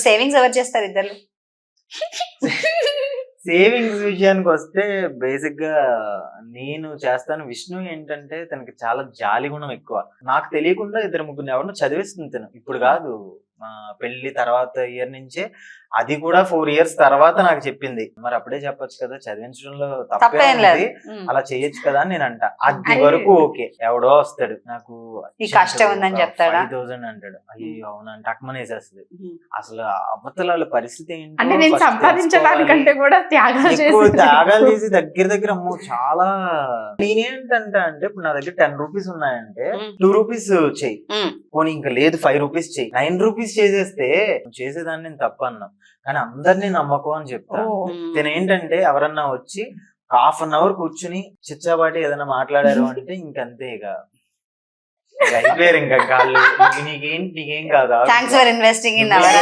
Savings ఎవరు చేస్తారు ఇద్దరు? సేవింగ్స్ విషయానికి వస్తే బేసిక్ గా నేను చేస్తాను. విష్ణు ఏంటంటే తనకి చాలా జాలి గుణం ఎక్కువ. నాకు తెలియకుండా ఇద్దరు ముగ్గురు ఎవరినో చదివిస్తుంది తను. ఇప్పుడు కాదు, పెళ్లి తర్వాత ఇయర్ నుంచే, అది కూడా 4 years తర్వాత నాకు చెప్పింది. మరి అప్పుడే చెప్పొచ్చు కదా, చదివించడంలో తప్పేం తప్పేం లేదు. లేదు, అలా చేయొచ్చు కదా అని నేను అంట. అది వరకు ఓకే. ఎవడో వస్తాడు నాకు ఈ కష్టం ఉందని చెప్తాడా? 5,000 అంటాడు. అయ్యో అవునంట, టక్మనేసేస్తుంది. అసలు అవతల పరిస్థితి ఏంటి అంటే నేను సంపాదించడానికంటే కూడా త్యాగాలు ఎక్కువ చేసి త్యాగాలు చేసి దగ్గర అమ్మో చాలా. నేనేంటంటే అంటే ఇప్పుడు నా దగ్గర 10 రూపీస్ ఉన్నాయంటే 2 రూపీస్ చెయ్యి, పోనీ ఇంకా లేదు 5 రూపీస్ చెయ్యి, 9 రూపీస్ చేసేస్తే చేసేదాన్ని నేను తప్పు అన్నా. కానీ అందరినీ నమ్మకం అని చెప్తా. నేను ఏంటంటే ఎవరన్నా వచ్చి ½ an hour కూర్చుని చిచ్చాబాటి ఏదైనా మాట్లాడారు అంటే ఇంకంతే, ఇక అయిపోయారు ఇంకా కాళ్ళు. నీకేం కాదు. Thanks for investing in our